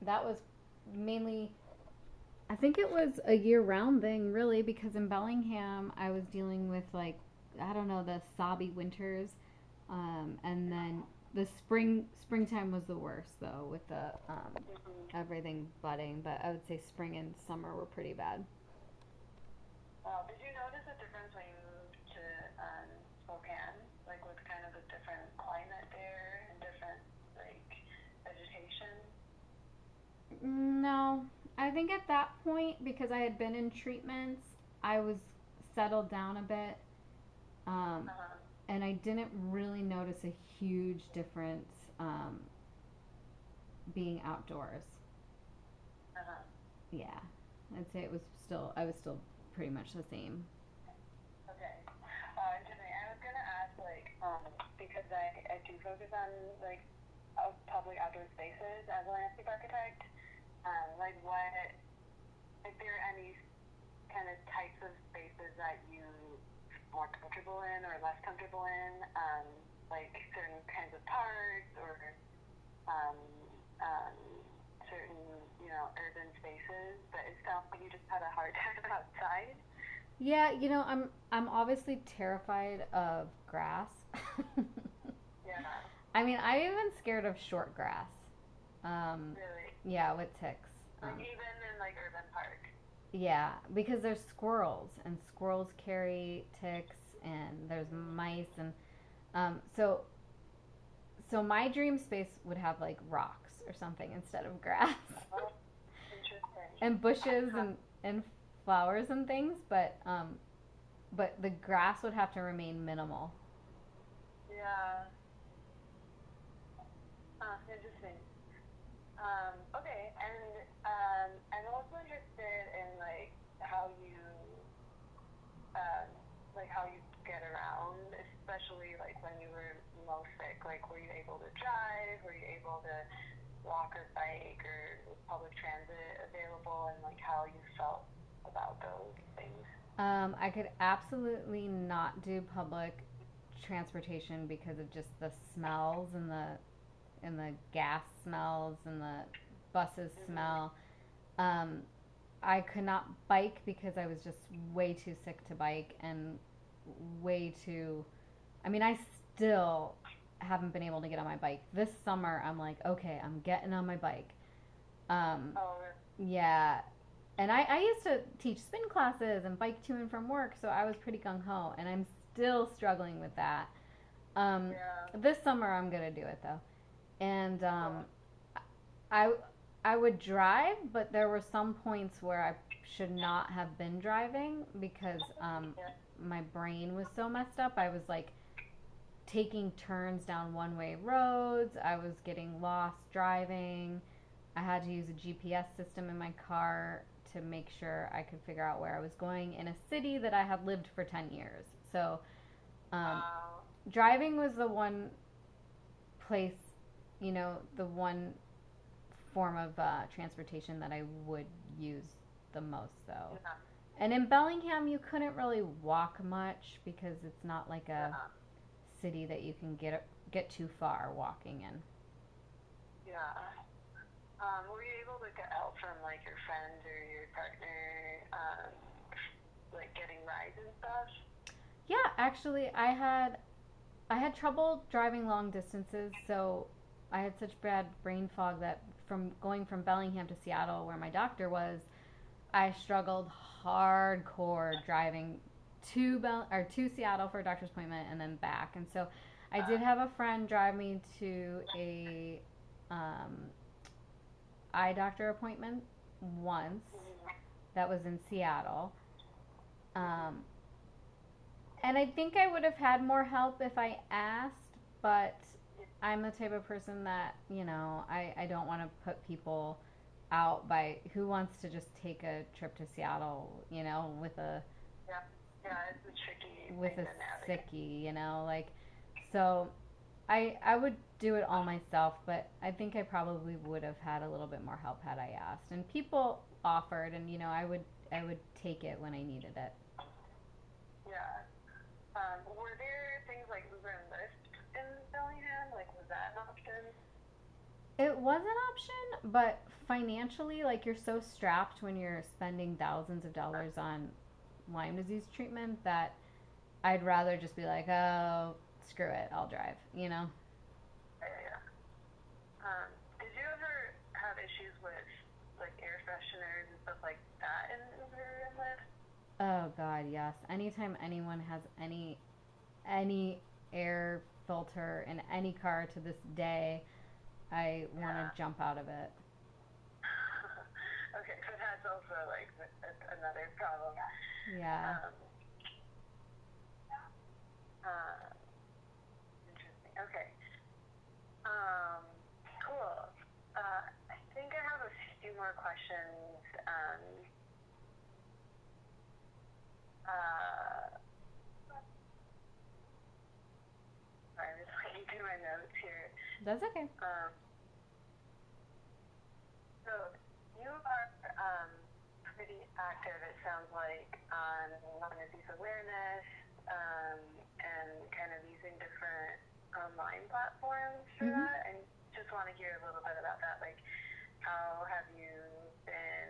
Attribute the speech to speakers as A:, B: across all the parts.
A: that was mainly, I think it was a year-round thing, really, because in Bellingham, I was dealing with like, I don't know, the sobby winters, and then the springtime was the worst though, with the everything budding. But I would say spring and summer were pretty bad.
B: Did you notice a difference when you moved to Spokane? Like with kind of a different climate there and different like vegetation?
A: No, I think at that point, because I had been in treatments, I was settled down a bit, um,
B: Uh-huh.
A: and I didn't really notice a huge difference being outdoors.
B: Uh-huh.
A: Yeah, I'd say it was still I was still pretty much the same.
B: Okay. Interesting. I was gonna ask like because I do focus on like public outdoor spaces as a landscape architect. Like what if there are any kind of types of spaces that you more comfortable in or less comfortable in, like certain kinds of parks or um, um, certain, urban spaces. But it sounds like you just had a hard time outside.
A: Yeah, I'm obviously terrified of grass.
B: Yeah,
A: I mean, I'm even scared of short grass. Um,
B: really.
A: yeah, with ticks.
B: Like even in like urban parks.
A: Yeah, because there's squirrels and squirrels carry ticks and there's mice and so my dream space would have like rocks or something instead of grass
B: Oh, interesting.
A: and bushes and flowers and things, but the grass would have to remain minimal.
B: Yeah. Interesting. Okay, and I'm also interested in how you um, how you get around, especially like when you were most sick. Like, were you able to drive? Were you able to walk or bike, or was public transit available? And like how you felt about those things.
A: I could absolutely not do public transportation because of just the smells and the gas smells and the buses
B: Mhm.
A: smell. Um, I could not bike because I was just way too sick to bike and way too. I mean, I still haven't been able to get on my bike. This summer, I'm like, okay, I'm getting on my bike. Um,
B: Oh,
A: yeah, and I used to teach spin classes and bike to and from work, so I was pretty gung ho, and I'm still struggling with that.
B: yeah.
A: This summer, I'm gonna do it though, and
B: Cool.
A: I I would drive, but there were some points where I should not have been driving because
B: Yeah.
A: my brain was so messed up. I was like taking turns down one way roads. I was getting lost driving. I had to use a GPS system in my car to make sure I could figure out where I was going in a city that I had lived for 10 years. So, um,
B: Wow.
A: driving was the one place, the one form of transportation that I would use the most, though.
B: Yeah.
A: And in Bellingham, you couldn't really walk much because it's not like a
B: Yeah.
A: city that you can get too far walking in.
B: Yeah. Were you able to get help from like your friends or your partner, like getting rides and stuff?
A: Yeah, actually, I had trouble driving long distances, so I had such bad brain fog that from going from Bellingham to Seattle, where my doctor was, I struggled hardcore driving to Seattle for a doctor's appointment and then back. And so I did have a friend drive me to a um, eye doctor appointment once.
B: Mhm.
A: That was in Seattle.
B: Mhm.
A: Um, and I think I would have had more help if I asked, but I'm the type of person that, I don't want to put people out by who wants to just take a trip to Seattle, with
B: Yeah. Yeah. It's a tricky
A: with
B: thing
A: a
B: to navigate.
A: sickie, like so I would do it all myself, but I think I probably would have had a little bit more help had I asked. And people offered and I would take it when I needed it.
B: Yeah. Were there things like Uber and Lyft in Bellingham? Like, was that an option?
A: It was an option, but financially, like you're so strapped when you're spending thousands of dollars on Lyme disease treatment that I'd rather just be like, oh, screw it, I'll drive, you know?
B: Yeah. Did you ever have issues with like air fresheners and stuff like that in where you live?
A: Oh God, yes. Anytime anyone has any air filter in any car to this day, I want to
B: Yeah.
A: jump out of it.
B: Okay, so that's also like another problem.
A: Yeah.
B: Um, uh, interesting. Okay. Um, cool. I think I have a few more questions. Uh, sorry, I'm just looking through my notes here.
A: That's okay.
B: Um, so you are pretty active, it sounds like, on Lyme disease awareness and kind of using different online platforms for
A: Hmm.
B: that. And just want to hear a little bit about that. Like, how have you been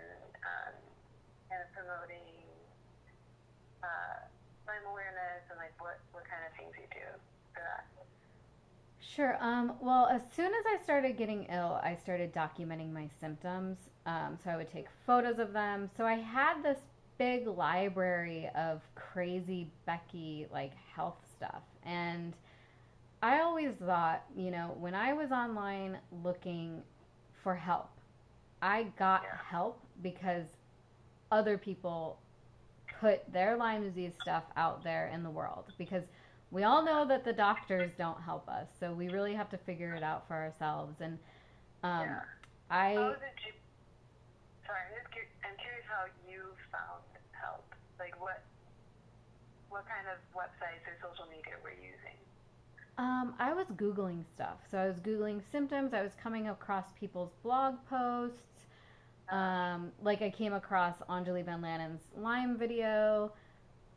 B: kind of promoting uh, Lyme awareness and like what kind of things you do for that?
A: Sure. Well, as soon as I started getting ill, I started documenting my symptoms. So I would take photos of them. So I had this big library of crazy Becky like health stuff. And I always thought, when I was online looking for help, I got
B: Yeah.
A: help because other people put their Lyme disease stuff out there in the world, because we all know that the doctors don't help us. So we really have to figure it out for ourselves. And um,
B: Yeah. How
A: I,
B: did you? Sorry, I'm curious how you found help. Like what kind of websites or social media were you using?
A: I was Googling stuff. So I was Googling symptoms. I was coming across people's blog posts.
B: Uh,
A: Like I came across Anjali Van Lannen's Lyme video.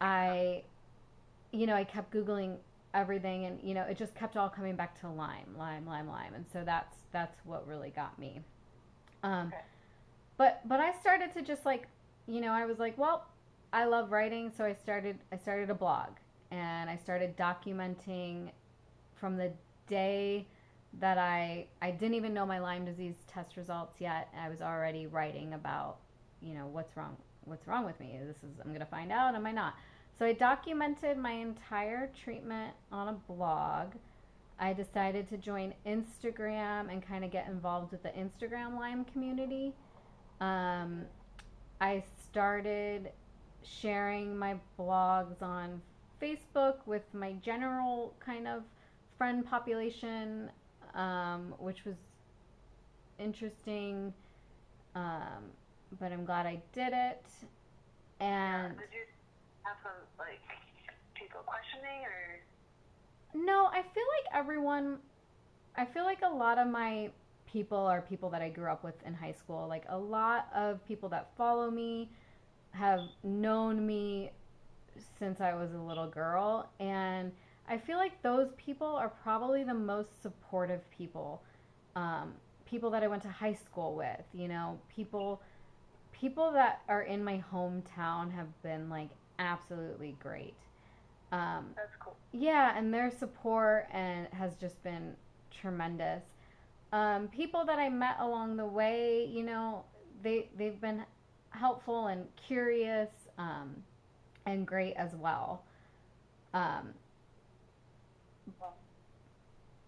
A: I, I kept Googling everything, and it just kept all coming back to Lyme, Lyme, Lyme, Lyme, and so that's what really got me. Um,
B: okay.
A: but I started to just like, I was like, well, I love writing, so I started a blog, and I started documenting from the day that I didn't even know my Lyme disease test results yet. I was already writing about, what's wrong with me. I'm gonna find out. Am I not? So I documented my entire treatment on a blog. I decided to join Instagram and kind of get involved with the Instagram Lyme community. Um, I started sharing my blogs on Facebook with my general kind of friend population, which was interesting. Um, but I'm glad I did it.
B: Yeah.
A: And
B: Did you have some like people questioning or?
A: no, I feel like a lot of my people are people that I grew up with in high school. Like a lot of people that follow me have known me since I was a little girl. And I feel like those people are probably the most supportive people. Um, People that I went to high school with, people that are in my hometown have been like absolutely great. Um,
B: That's cool.
A: yeah, and their support and has just been tremendous. People that I met along the way, they've been helpful and curious, and great as well. Um,
B: Well,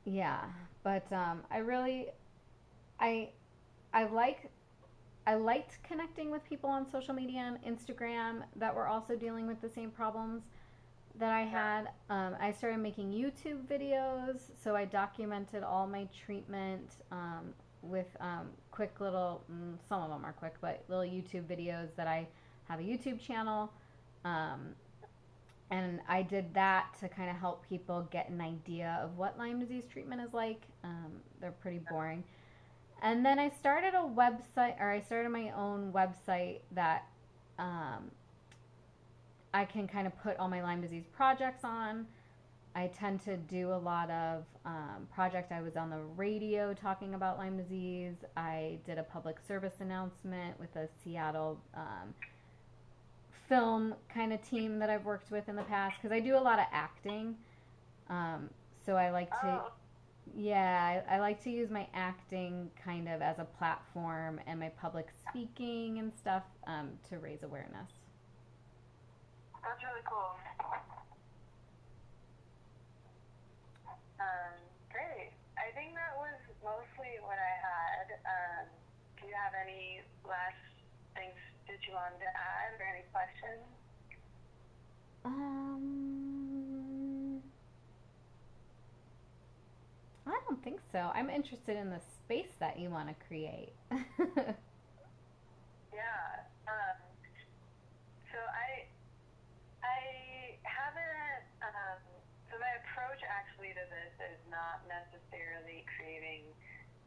A: yeah, but I I like I liked connecting with people on social media and Instagram that were also dealing with the same problems that I
B: yeah.
A: had. I started making YouTube videos, so I documented all my treatment, with quick little, some of them are quick, but little YouTube videos that I have a YouTube channel. Um, and I did that to kind of help people get an idea of what Lyme disease treatment is like. They're pretty boring. And then I started my own website that, um, I can kind of put all my Lyme disease projects on. I tend to do a lot of project. I was on the radio talking about Lyme disease. I did a public service announcement with a Seattle film kind of team that I've worked with in the past because I do a lot of acting. Um, so I like to,
B: Oh,
A: yeah, I like to use my acting kind of as a platform and my public speaking and stuff to raise awareness.
B: that's really cool. Great. I think that was mostly what I had. Do you have any last things that you wanted to add or any questions?
A: Um, I don't think so. I'm interested in the space that you want to create.
B: Yeah. So I haven't. So my approach actually to this is not necessarily creating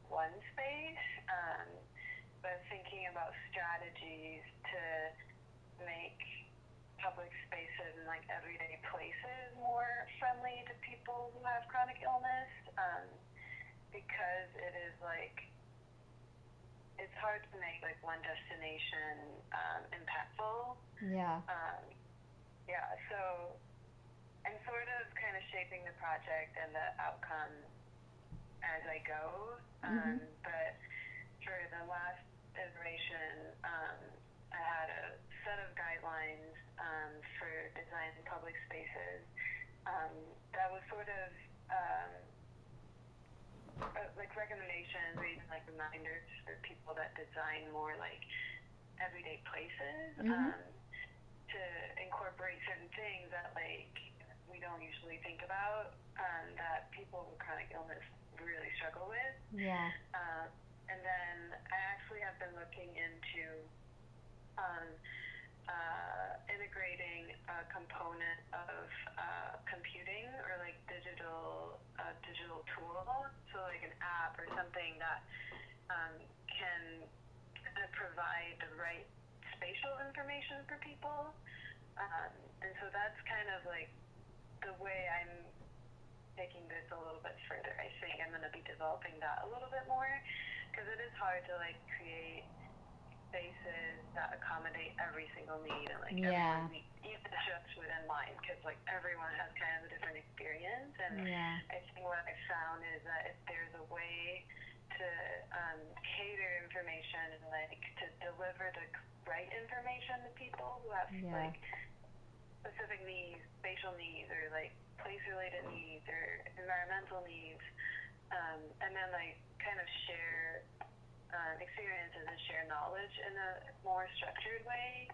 B: one space, but thinking about strategies to make public spaces and like everyday places more friendly to people who have chronic illness, because it is like it's hard to make like one destination impactful.
A: Yeah.
B: Yeah, so I'm sort of kind of shaping the project and the outcome as I go.
A: Mhm.
B: But for the last iteration, I had a set of guidelines for designing public spaces that was sort of like recommendations or even like reminders for people that design more like everyday places
A: Mhm.
B: to incorporate certain things that like we don't usually think about that people with chronic illness really struggle with.
A: Yeah.
B: And then I actually have been looking into um, integrating a component of computing or like digital tool, so like an app or something that can kind of provide the right spatial information for people. And so that's kind of like the way I'm taking this a little bit further. I think I'm going to be developing that a little bit more because it is hard to like create spaces that accommodate every single need and like
A: Yeah.
B: everyone's need, even just within Lyme, because like everyone has kind of a different experience. And
A: Yeah.
B: I think what I found is that if there's a way to cater information and like to deliver the right information to people who have
A: Yeah.
B: like specific needs, spatial needs, or like place-related needs or environmental needs, and then like kind of share experiences and share knowledge in a more structured way.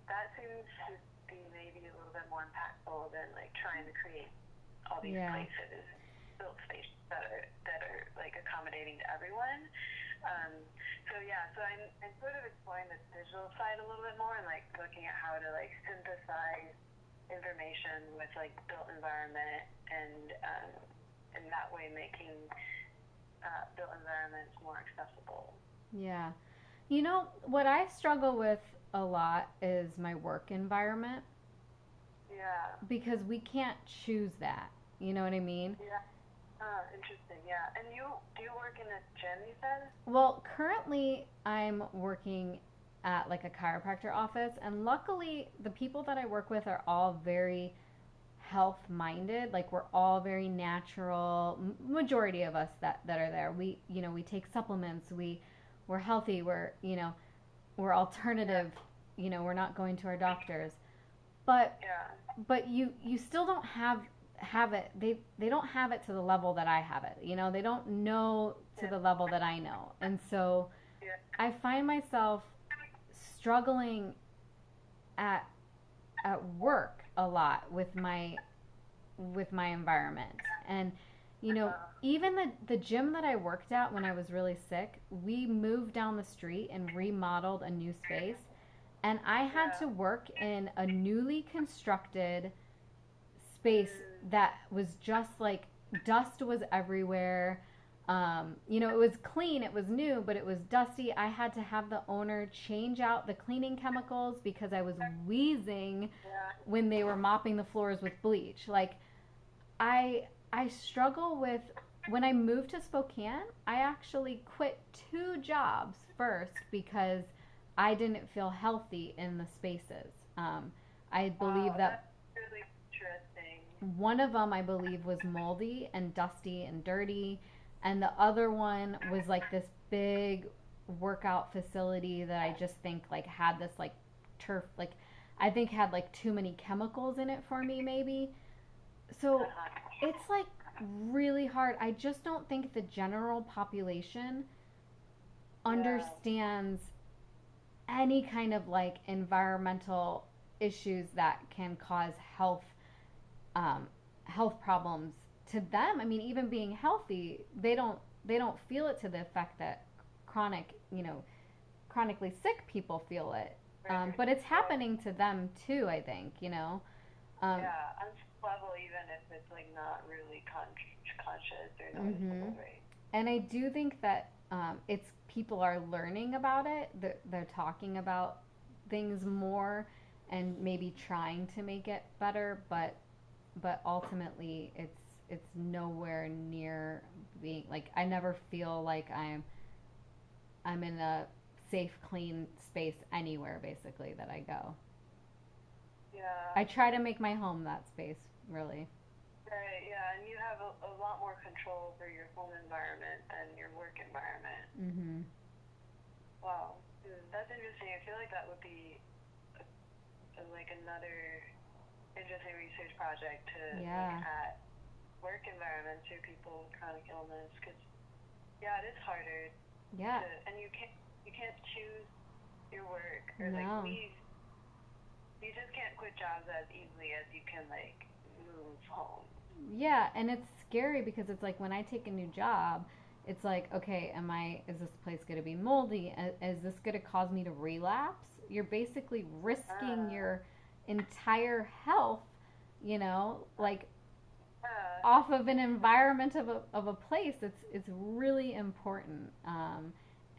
B: That seems to be maybe a little bit more impactful than like trying to create all these
A: Yeah.
B: places, built spaces that are like accommodating to everyone. Um, so yeah, so I'm sort of exploring the digital side a little bit more and like looking at how to like synthesize information with like built environment and in that way making built environments more accessible.
A: Yeah. You know, what I struggle with a lot is my work environment
B: Yeah.
A: because we can't choose that. You know what I mean?
B: Yeah. Interesting. Yeah. And you do you work in a gym? You said.
A: Well, currently I'm working at like a chiropractor office, and luckily the people that I work with are all very health minded. Like we're all very natural. Majority of us that are there, we we take supplements. We're healthy. We're
B: Yeah.
A: alternative. We're not going to our doctors. But
B: Yeah.
A: you still don't have it. They don't have it to the level that I have it. They don't know to
B: Yeah.
A: the level that I know. And so
B: Yeah.
A: I find myself struggling at at work a lot with my environment. And even the gym that I worked at when I was really sick, we moved down the street and remodeled a new space, and I had
B: Yeah.
A: to work in a newly constructed space that was just like dust was everywhere. It was clean, it was new, but it was dusty. I had to have the owner change out the cleaning chemicals because I was wheezing
B: Yeah.
A: when they were mopping the floors with bleach. Like, I struggle with when I moved to Spokane, I actually quit 2 jobs first because I didn't feel healthy in the spaces. I believe
B: Wow, that's
A: that
B: really interesting.
A: one of them I believe was moldy and dusty and dirty, and the other one was like this big workout facility that I just think like had this like turf like I think had like too many chemicals in it for me maybe. So
B: Uh-huh.
A: it's like really hard. I just don't think the general population
B: Yeah.
A: understands any kind of like environmental issues that can cause um, health problems to them. I mean, even being healthy, they don't feel it to the effect that chronically sick people feel it.
B: Right.
A: But it's
B: Right.
A: happening to them too. I think Um,
B: Yeah, on some level, even if it's like not really conscious or
A: hmm
B: noticeable, right?
A: And I do think that it's people are learning about it. They're talking about things more and maybe trying to make it better, but ultimately it's nowhere near being like I never feel like I'm in a safe, clean space anywhere basically that I go.
B: Yeah.
A: I try to make my home that space, really.
B: Right. Yeah, and you have a lot more control over your home environment than your work environment.
A: Mhm.
B: Wow. That's interesting. I feel like that would be like another interesting research project to look
A: Yeah.
B: at work environments for people with chronic illness, because yeah, it is harder
A: Yeah.
B: to, and you can't choose your work, or like
A: No.
B: we just can't quit jobs as easily as you can like move home.
A: Yeah, and it's scary because it's like when I take a new job, it's like, okay, is this place going to be moldy? Is this going to cause me to relapse? You're basically risking
B: Uh,
A: your entire health, like
B: uh,
A: off of an environment of a place. It's really important.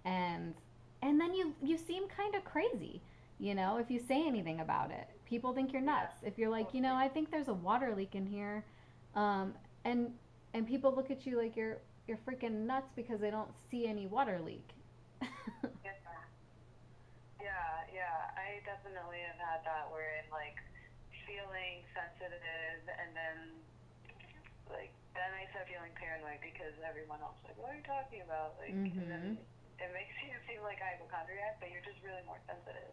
A: And and then you seem kind of crazy, if you say anything about it. People think you're
B: yeah,
A: nuts. If you're like,
B: totally.
A: I think there's a water leak in here, um, and and people look at you like you're freaking nuts because they don't see any water leak.
B: Yeah, yeah. I definitely have had that where I'm like feeling sensitive, and then I start feeling paranoid because everyone else is like, what are you talking about? Like, and then
A: Mm-hmm.
B: it makes you seem like a hypochondriac, but you're just really more sensitive.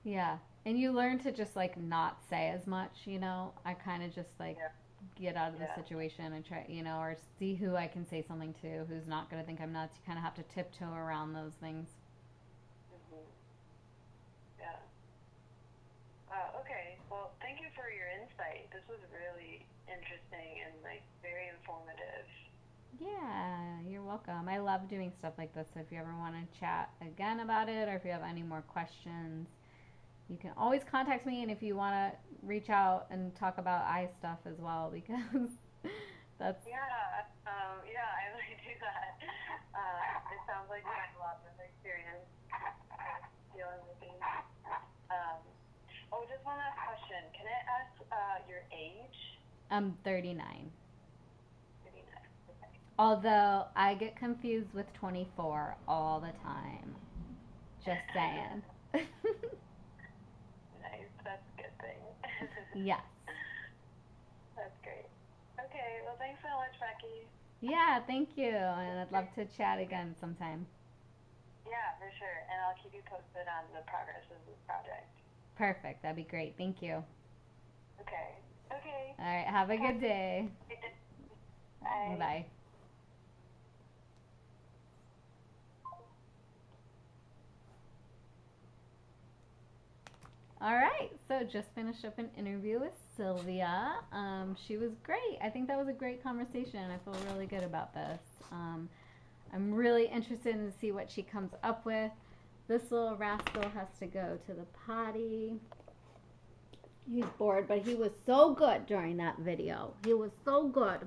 A: Yeah. And you learn to just like not say as much. I kind of just like
B: Yeah,
A: get out of the
B: yeah.
A: situation and try, or see who I can say something to who's not going to think I'm nuts. You kind of have to tiptoe around those things.
B: Hmm. Yeah. Okay. Well, thank you for your insight. This was really interesting and like very informative.
A: Yeah, you're welcome. I love doing stuff like this. So if you ever want to chat again about it or if you have any more questions, you can always contact me. And if you want to reach out and talk about eye stuff as well, because that's,
B: Yeah. Yeah, I really do that. It sounds like you have a lot of experience dealing with these. Um, oh, just one last question. Can I ask your age?
A: I'm 39.
B: 39. Okay.
A: Although I get confused with 24 all the time. Just saying.
B: Nice. That's a good thing.
A: Yes.
B: That's great. Okay. Well, thanks so much, Becky.
A: Yeah, thank you. And I'd love to chat again sometime.
B: Yeah, for sure. And I'll keep you posted on the progress of this project.
A: Perfect. That'd be great. Thank you.
B: Okay. Okay.
A: All right. Have a
B: Talk
A: good day.
B: to you. Bye.
A: Bye. All right. So just finished up an interview with Sylvia. She was great. I think that was a great conversation. I feel really good about this. I'm really interested in to see what she comes up with. This little rascal has to go to the potty. He's bored, but he was so good during that video. He was so good.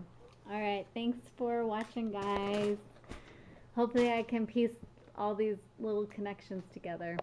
A: All right, thanks for watching, guys. Hopefully I can piece all these little connections together.